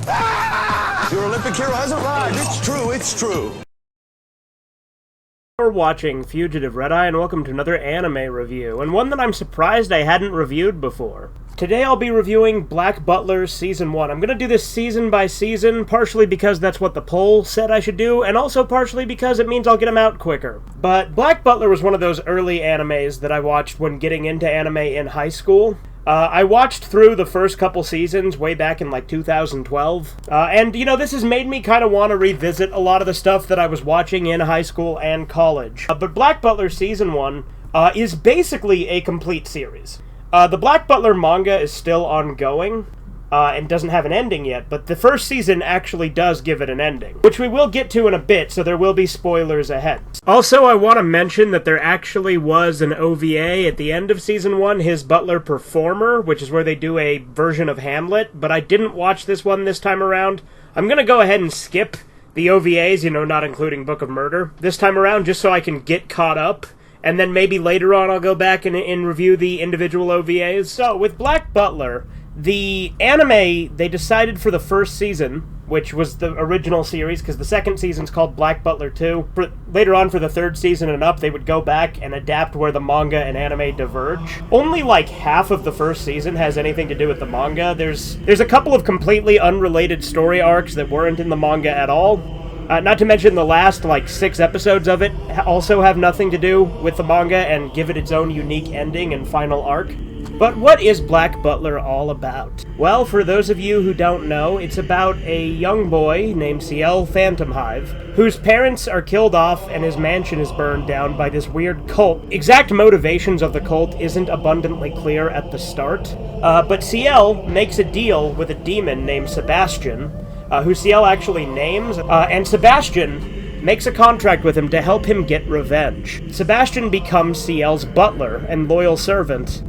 Your Olympic hero has arrived. It's true, it's true. You're watching Fugitive Red Eye, and welcome to another anime review, and one that I'm surprised I hadn't reviewed before. Today I'll be reviewing Black Butler Season 1. I'm gonna do this season by season, partially because that's what the poll said I should do, and also partially because it means I'll get them out quicker. But Black Butler was one of those early animes that I watched when getting into anime in high school. I watched through the first couple seasons way back in like 2012, and you know, this has made me kind of want to revisit a lot of the stuff that I was watching in high school and college. But Black Butler Season 1 is basically a complete series. The Black Butler manga is still ongoing, and doesn't have an ending yet, but the first season actually does give it an ending, which we will get to in a bit, so there will be spoilers ahead. Also, I want to mention that there actually was an OVA at the end of Season 1, His Butler Performer, which is where they do a version of Hamlet, but I didn't watch this one this time around. I'm gonna go ahead and skip the OVAs, you know, not including Book of Murder, this time around, just so I can get caught up. And then maybe later on I'll go back and review the individual OVAs. So, with Black Butler, the anime, they decided for the first season, which was the original series, because the second season's called Black Butler 2. Later on, for the third season and up, they would go back and adapt where the manga and anime diverge. Only like half of the first season has anything to do with the manga. There's a couple of completely unrelated story arcs that weren't in the manga at all. Not to mention the last, like, 6 episodes of it also have nothing to do with the manga and give it its own unique ending and final arc. But what is Black Butler all about? Well, for those of you who don't know, it's about a young boy named CL Phantomhive, whose parents are killed off and his mansion is burned down by this weird cult. Exact motivations of the cult isn't abundantly clear at the start, but CL makes a deal with a demon named Sebastian, who CL actually names, and Sebastian makes a contract with him to help him get revenge. Sebastian becomes CL's butler and loyal servant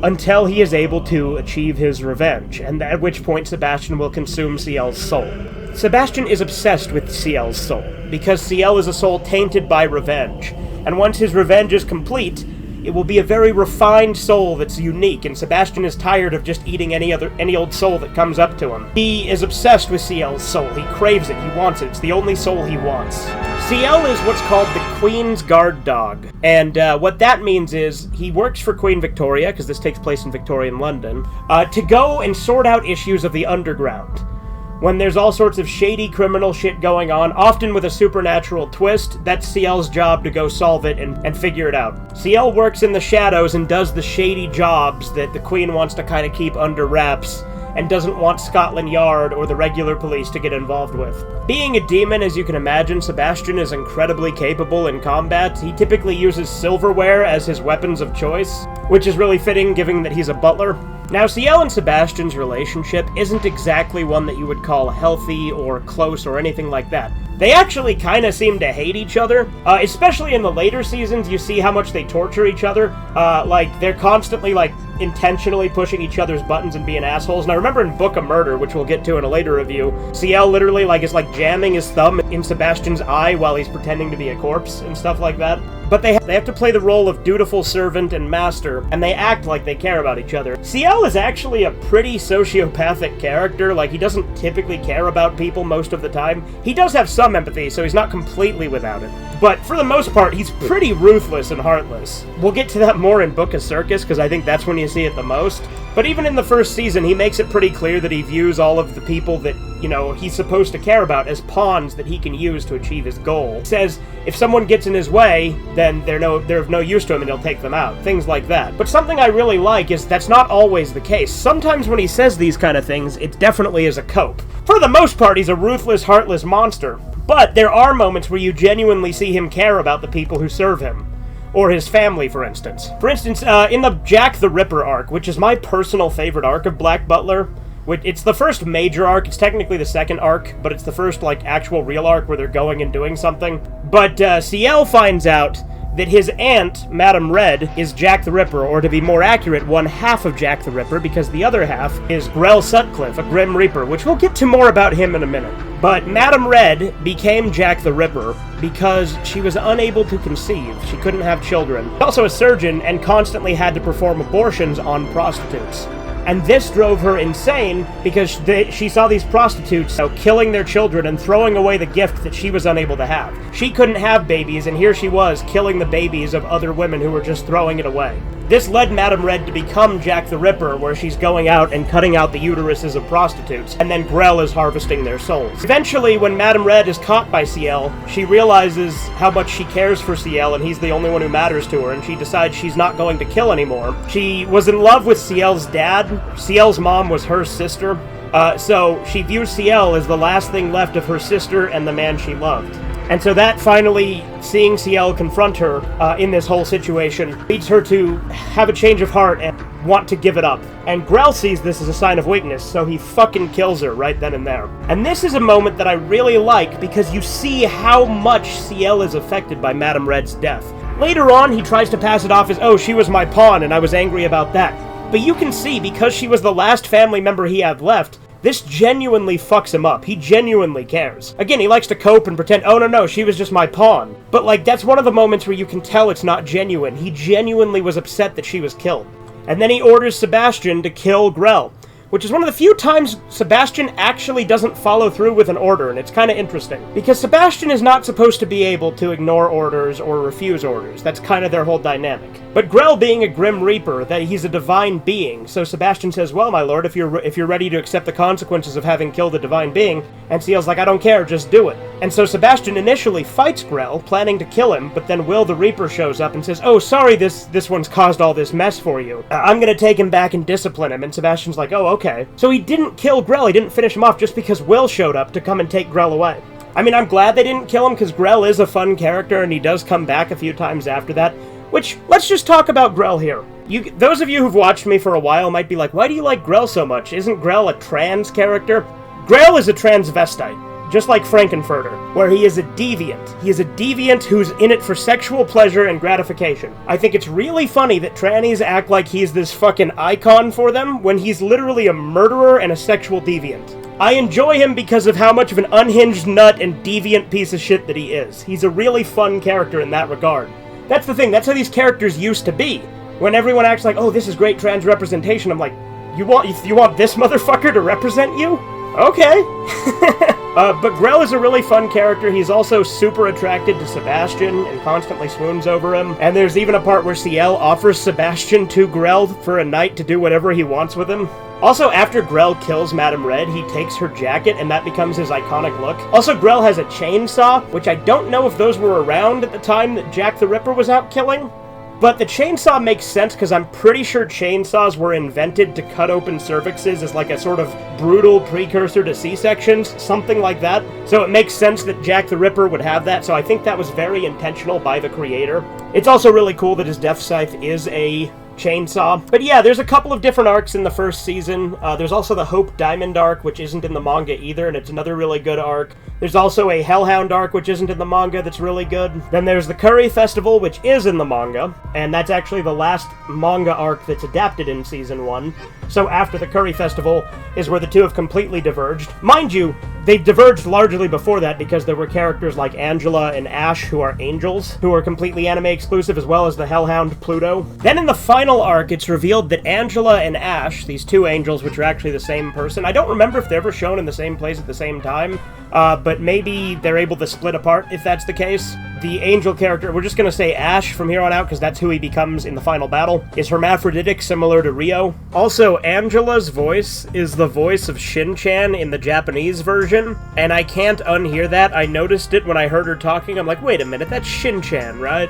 until he is able to achieve his revenge, and at which point Sebastian will consume CL's soul. Sebastian is obsessed with CL's soul, because CL is a soul tainted by revenge, and once his revenge is complete, it will be a very refined soul that's unique, and Sebastian is tired of just eating any old soul that comes up to him. He is obsessed with CL's soul. He craves it. He wants it. It's the only soul he wants. CL is what's called the Queen's Guard Dog, and what that means is he works for Queen Victoria, because this takes place in Victorian London, to go and sort out issues of the underground. When there's all sorts of shady criminal shit going on, often with a supernatural twist, that's CL's job to go solve it and figure it out. CL works in the shadows and does the shady jobs that the Queen wants to kind of keep under wraps and doesn't want Scotland Yard or the regular police to get involved with. Being a demon, as you can imagine, Sebastian is incredibly capable in combat. He typically uses silverware as his weapons of choice, which is really fitting given that he's a butler. Now, CL and Sebastian's relationship isn't exactly one that you would call healthy or close or anything like that. They actually kind of seem to hate each other, especially in the later seasons. You see how much they torture each other. Like, they're constantly, like, intentionally pushing each other's buttons and being assholes. And I remember in Book of Murder, which we'll get to in a later review, CL literally, like, is, like, jamming his thumb in Sebastian's eye while he's pretending to be a corpse and stuff like that. But they have to play the role of dutiful servant and master, and they act like they care about each other. CL is actually a pretty sociopathic character. Like, he doesn't typically care about people most of the time. He does have some empathy, so he's not completely without it. But for the most part, he's pretty ruthless and heartless. We'll get to that more in Book of Circus, because I think that's when you see it the most. But even in the first season, he makes it pretty clear that he views all of the people that, you know, he's supposed to care about as pawns that he can use to achieve his goal. He says if someone gets in his way, then they're of no use to him and he'll take them out. Things like that. But something I really like is that's not always the case. Sometimes when he says these kind of things, it definitely is a cope. For the most part, he's a ruthless, heartless monster. But there are moments where you genuinely see him care about the people who serve him. Or his family, for instance. For instance, in the Jack the Ripper arc, which is my personal favorite arc of Black Butler, it's the first major arc. It's technically the second arc, but it's the first, like, actual real arc where they're going and doing something. But CL finds out that his aunt, Madame Red, is Jack the Ripper, or to be more accurate, one half of Jack the Ripper, because the other half is Grell Sutcliffe, a Grim Reaper, which we'll get to more about him in a minute. But Madame Red became Jack the Ripper because she was unable to conceive. She couldn't have children. Also a surgeon and constantly had to perform abortions on prostitutes. And this drove her insane because she saw these prostitutes killing their children and throwing away the gift that she was unable to have. She couldn't have babies, and here she was killing the babies of other women who were just throwing it away. This led Madame Red to become Jack the Ripper, where she's going out and cutting out the uteruses of prostitutes, and then Grell is harvesting their souls. Eventually, when Madame Red is caught by Ciel, she realizes how much she cares for Ciel, and he's the only one who matters to her, and she decides she's not going to kill anymore. She was in love with Ciel's dad. Ciel's mom was her sister, so she views Ciel as the last thing left of her sister and the man she loved. And so that finally, seeing Ciel confront her in this whole situation, leads her to have a change of heart and want to give it up. And Grell sees this as a sign of weakness, so he fucking kills her right then and there. And this is a moment that I really like because you see how much Ciel is affected by Madame Red's death. Later on, he tries to pass it off as, oh, she was my pawn and I was angry about that. But you can see, because she was the last family member he had left, this genuinely fucks him up. He genuinely cares. Again, he likes to cope and pretend, oh no, she was just my pawn. But like, that's one of the moments where you can tell it's not genuine. He genuinely was upset that she was killed. And then he orders Sebastian to kill Grell, which is one of the few times Sebastian actually doesn't follow through with an order, and it's kind of interesting. Because Sebastian is not supposed to be able to ignore orders or refuse orders. That's kind of their whole dynamic. But Grell, being a Grim Reaper, that he's a divine being, so Sebastian says, well, my lord, if you're ready to accept the consequences of having killed a divine being, and Ciel's like, I don't care, just do it. And so Sebastian initially fights Grell, planning to kill him, but then Will the Reaper shows up and says, oh, sorry, this one's caused all this mess for you. I'm gonna take him back and discipline him, and Sebastian's like, oh, okay. So he didn't kill Grell, he didn't finish him off just because Will showed up to come and take Grell away. I mean, I'm glad they didn't kill him, because Grell is a fun character, and he does come back a few times after that. Which, let's just talk about Grell here. Those of you who've watched me for a while might be like, why do you like Grell so much? Isn't Grell a trans character? Grell is a transvestite, just like Frankenfurter, where he is a deviant. He is a deviant who's in it for sexual pleasure and gratification. I think it's really funny that trannies act like he's this fucking icon for them, when he's literally a murderer and a sexual deviant. I enjoy him because of how much of an unhinged nut and deviant piece of shit that he is. He's a really fun character in that regard. That's the thing, that's how these characters used to be. When everyone acts like, oh, this is great trans representation, I'm like, you want this motherfucker to represent you? Okay. But Grell is a really fun character. He's also super attracted to Sebastian and constantly swoons over him. And there's even a part where Ciel offers Sebastian to Grell for a night to do whatever he wants with him. Also, after Grell kills Madame Red, he takes her jacket, and that becomes his iconic look. Also, Grell has a chainsaw, which I don't know if those were around at the time that Jack the Ripper was out killing. But the chainsaw makes sense, because I'm pretty sure chainsaws were invented to cut open cervixes as like a sort of brutal precursor to C-sections, something like that. So it makes sense that Jack the Ripper would have that, so I think that was very intentional by the creator. It's also really cool that his death scythe is a chainsaw. But yeah, there's a couple of different arcs in the first season. There's also the Hope Diamond arc, which isn't in the manga either, and it's another really good arc. There's also a Hellhound arc, which isn't in the manga, that's really good. Then there's the Curry Festival, which is in the manga, and that's actually the last manga arc that's adapted in Season 1. So after the Curry Festival is where the two have completely diverged. Mind you, they've diverged largely before that because there were characters like Angela and Ash, who are angels, who are completely anime exclusive, as well as the Hellhound Pluto. Then in the final arc, it's revealed that Angela and Ash, these two angels, which are actually the same person, I don't remember if they're ever shown in the same place at the same time, but maybe they're able to split apart if that's the case. The angel character, we're just going to say Ash from here on out because that's who he becomes in the final battle, is hermaphroditic, similar to Rio. Also, Angela's voice is the voice of Shin-chan in the Japanese version, and I can't unhear that. I noticed it when I heard her talking. I'm like, wait a minute, that's Shin-chan, right?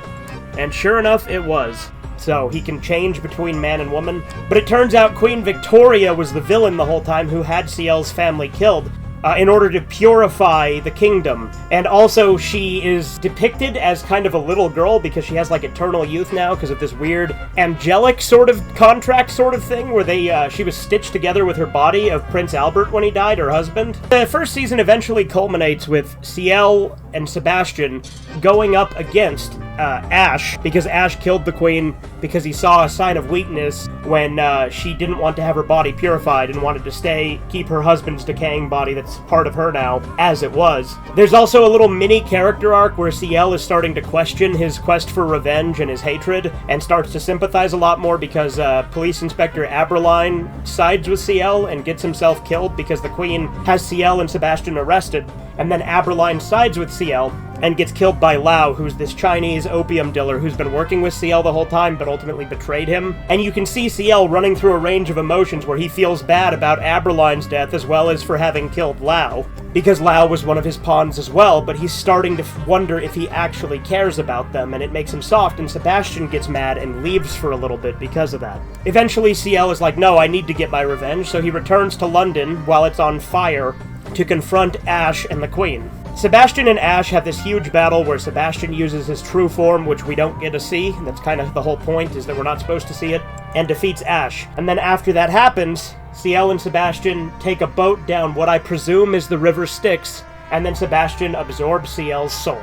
And sure enough, it was. So he can change between man and woman. But it turns out Queen Victoria was the villain the whole time who had Ciel's family killed, in order to purify the kingdom. And also, she is depicted as kind of a little girl because she has, like, eternal youth now because of this weird angelic sort of contract sort of thing where she was stitched together with her body of Prince Albert when he died, her husband. The first season eventually culminates with Ciel and Sebastian going up against Ash, because Ash killed the queen because he saw a sign of weakness when she didn't want to have her body purified and wanted to keep her husband's decaying body that's part of her now, as it was. There's also a little mini character arc where Ciel is starting to question his quest for revenge and his hatred, and starts to sympathize a lot more because Police Inspector Aberline sides with Ciel and gets himself killed because the queen has Ciel and Sebastian arrested, and then Aberline sides with Ciel and gets killed by Lau, who's this Chinese opium dealer who's been working with Ciel the whole time but ultimately betrayed him. And you can see Ciel running through a range of emotions where he feels bad about Aberline's death as well as for having killed Lau, because Lau was one of his pawns as well, but he's starting to wonder if he actually cares about them, and it makes him soft, and Sebastian gets mad and leaves for a little bit because of that. Eventually Ciel is like, no, I need to get my revenge, so he returns to London while it's on fire to confront Ash and the Queen. Sebastian and Ash have this huge battle where Sebastian uses his true form, which we don't get to see. That's kind of the whole point, is that we're not supposed to see it, and defeats Ash. And then after that happens, Ciel and Sebastian take a boat down what I presume is the River Styx, and then Sebastian absorbs Ciel's soul,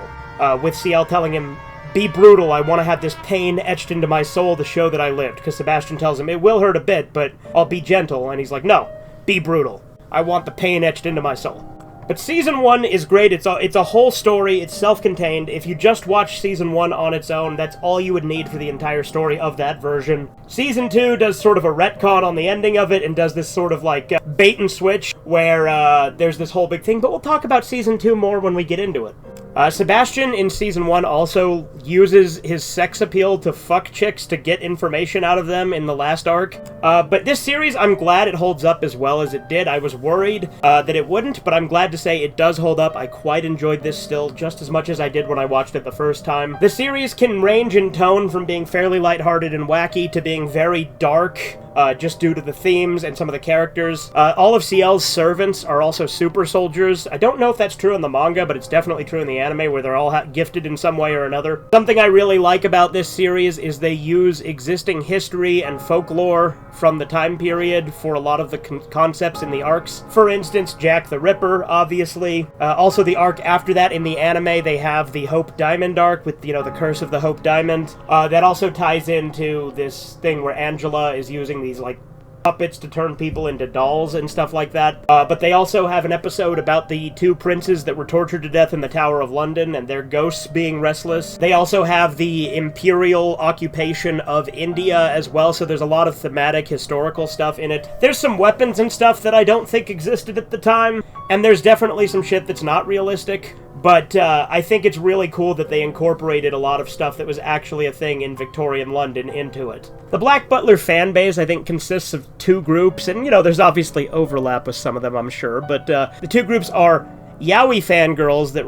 with Ciel telling him, "Be brutal, I want to have this pain etched into my soul to show that I lived," because Sebastian tells him, "It will hurt a bit, but I'll be gentle," and he's like, "No, be brutal. I want the pain etched into my soul." But Season 1 is great. It's a whole story. It's self-contained. If you just watch Season 1 on its own, that's all you would need for the entire story of that version. Season 2 does sort of a retcon on the ending of it and does this sort of like bait and switch where there's this whole big thing, but we'll talk about Season 2 more when we get into it. Sebastian in Season 1 also uses his sex appeal to fuck chicks to get information out of them in the last arc. But this series, I'm glad it holds up as well as it did. I was worried that it wouldn't, but I'm glad to say it does hold up. I quite enjoyed this still, just as much as I did when I watched it the first time. The series can range in tone from being fairly lighthearted and wacky to being very dark, just due to the themes and some of the characters. All of Ciel's servants are also super soldiers. I don't know if that's true in the manga, but it's definitely true in the anime, where they're all gifted in some way or another. Something I really like about this series is they use existing history and folklore from the time period for a lot of the concepts in the arcs. For instance, Jack the Ripper, obviously. Also the arc after that in the anime, they have the Hope Diamond arc with, the Curse of the Hope Diamond. That also ties into this thing where Angela is using these, like, puppets to turn people into dolls and stuff like that. But they also have an episode about the two princes that were tortured to death in the Tower of London and their ghosts being restless. They also have the imperial occupation of India as well, so there's a lot of thematic historical stuff in it. There's some weapons and stuff that I don't think existed at the time, and there's definitely some shit that's not realistic. But I think it's really cool that they incorporated a lot of stuff that was actually a thing in Victorian London into it. The Black Butler fanbase, I think, consists of two groups, and, there's obviously overlap with some of them, I'm sure, but the two groups are yaoi fangirls that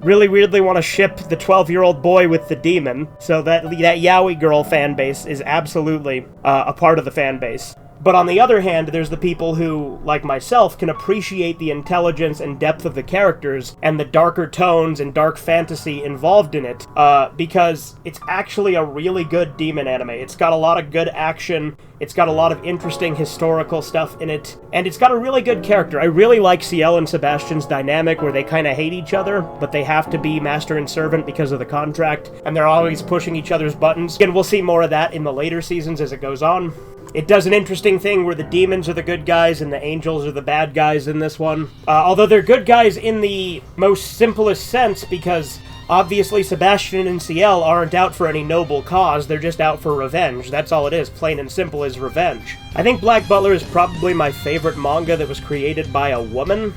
really weirdly want to ship the 12-year-old boy with the demon, so that yaoi girl fanbase is absolutely a part of the fanbase. But on the other hand, there's the people who, like myself, can appreciate the intelligence and depth of the characters and the darker tones and dark fantasy involved in it, because it's actually a really good demon anime. It's got a lot of good action, it's got a lot of interesting historical stuff in it, and it's got a really good character. I really like Ciel and Sebastian's dynamic where they kind of hate each other, but they have to be master and servant because of the contract, and they're always pushing each other's buttons. And we'll see more of that in the later seasons as it goes on. It does an interesting thing where the demons are the good guys and the angels are the bad guys in this one. Although they're good guys in the most simplest sense, because obviously Sebastian and Ciel aren't out for any noble cause, they're just out for revenge. That's all it is, plain and simple, is revenge. I think Black Butler is probably my favorite manga that was created by a woman.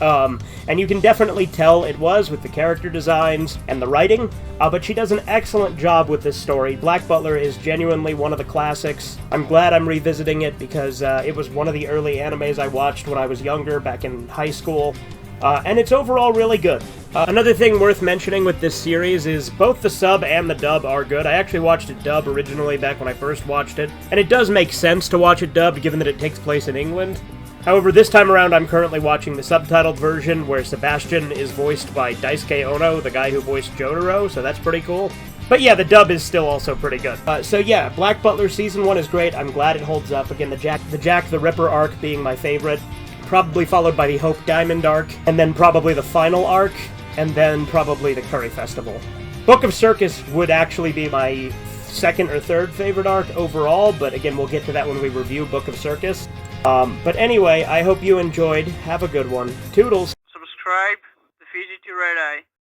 And you can definitely tell it was with the character designs and the writing, but she does an excellent job with this story. Black Butler is genuinely one of the classics. I'm glad I'm revisiting it because it was one of the early animes I watched when I was younger, back in high school, and it's overall really good. Another thing worth mentioning with this series is both the sub and the dub are good. I actually watched it dub originally back when I first watched it, and it does make sense to watch it dubbed given that it takes place in England. However, this time around I'm currently watching the subtitled version where Sebastian is voiced by Daisuke Ono, the guy who voiced Jotaro, so that's pretty cool. But yeah, the dub is still also pretty good. So yeah, Black Butler Season 1 is great. I'm glad it holds up. Again, the Jack the Ripper arc being my favorite, probably followed by the Hope Diamond arc, and then probably the final arc, and then probably the Curry Festival. Book of Circus would actually be my second or third favorite arc overall, but again, we'll get to that when we review Book of Circus. But anyway, I hope you enjoyed. Have a good one. Toodles! Subscribe, the Fugitive Red Eye.